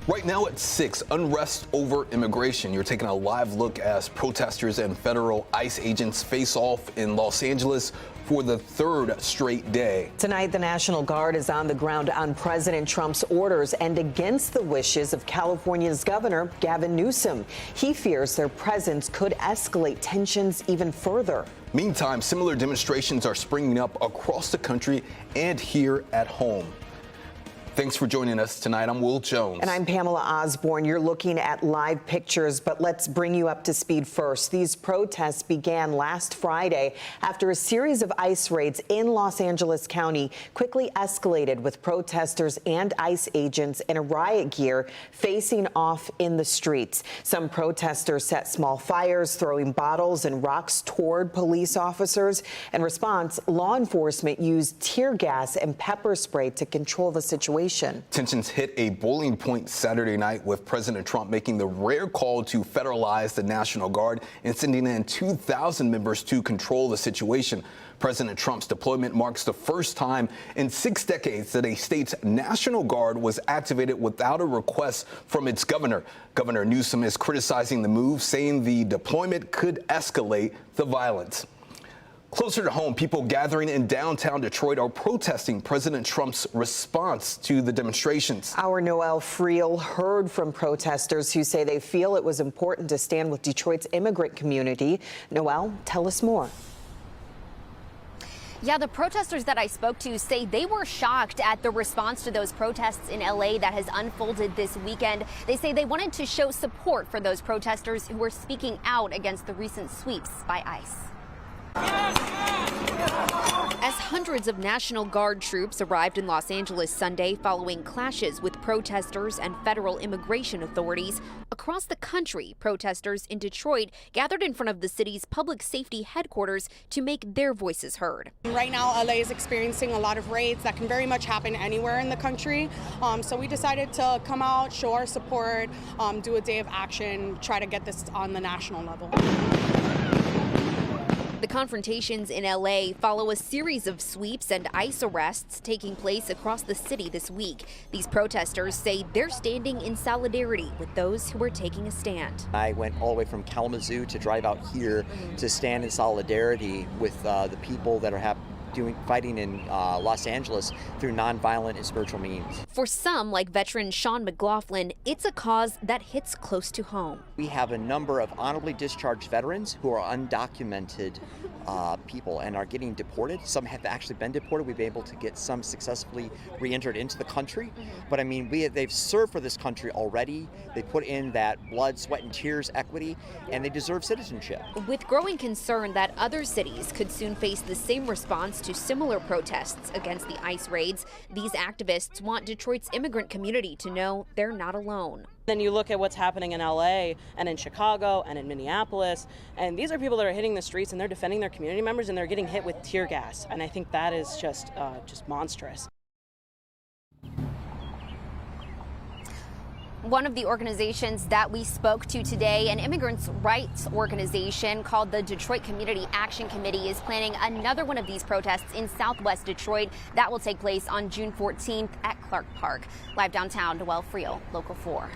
Right now at 6, unrest over immigration. You're taking a live look as protesters and federal ICE agents face off in Los Angeles for the third straight day. Tonight, the National Guard is on the ground on President Trump's orders and against the wishes of California's Governor Gavin Newsom. He fears their presence could escalate tensions even further. Meantime, similar demonstrations are springing up across the country and here at home. Thanks for joining us tonight. I'm Will Jones. And I'm Pamela Osborne. You're looking at live pictures, but let's bring you up to speed first. These protests began last Friday after a series of ICE raids in Los Angeles County quickly escalated with protesters and ICE agents in a riot gear facing off in the streets. Some protesters set small fires, throwing bottles and rocks toward police officers. In response, law enforcement used tear gas and pepper spray to control the situation. Tensions hit a boiling point Saturday night with President Trump making the rare call to federalize the National Guard and sending in 2,000 members to control the situation. President Trump's deployment marks the first time in 6 decades that a state's National Guard was activated without a request from its governor. Governor Newsom is criticizing the move, saying the deployment could escalate the violence. Closer to home, people gathering in downtown Detroit are protesting President Trump's response to the demonstrations. Our Noel Friel heard from protesters who say they feel it was important to stand with Detroit's immigrant community. Noel, tell us more. Yeah, the protesters that I spoke to say they were shocked at the response to those protests in LA that has unfolded this weekend. They say they wanted to show support for those protesters who were speaking out against the recent sweeps by ICE. As hundreds of National Guard troops arrived in Los Angeles Sunday following clashes with protesters and federal immigration authorities, across the country, protesters in Detroit gathered in front of the city's public safety headquarters to make their voices heard. Right now, LA is experiencing a lot of raids that can very much happen anywhere in the country. So we decided to come out, show our support, do a day of action, try to get this on the national level. The confrontations in LA follow a series of sweeps and ICE arrests taking place across the city this week. These protesters say they're standing in solidarity with those who are taking a stand. I went all the way from Kalamazoo to drive out here to stand in solidarity with the people that are fighting in Los Angeles through nonviolent and spiritual means. For some, like veteran Sean McLaughlin, it's a cause that hits close to home. We have a number of honorably discharged veterans who are undocumented people and are getting deported. Some have actually been deported. We've been able to get some successfully re-entered into the country. But I mean, they've served for this country already. They put in that blood, sweat, and tears equity, and they deserve citizenship. With growing concern that other cities could soon face the same response to similar protests against the ICE raids, these activists want Detroit's immigrant community to know they're not alone. Then you look at what's happening in LA and in Chicago and in Minneapolis, and these are people that are hitting the streets and they're defending their community members and they're getting hit with tear gas. And I think that is just monstrous. One of the organizations that we spoke to today, an immigrants' rights organization called the Detroit Community Action Committee, is planning another one of these protests in Southwest Detroit. That will take place on June 14th at Clark Park. Live downtown, Noel Friel, Local 4.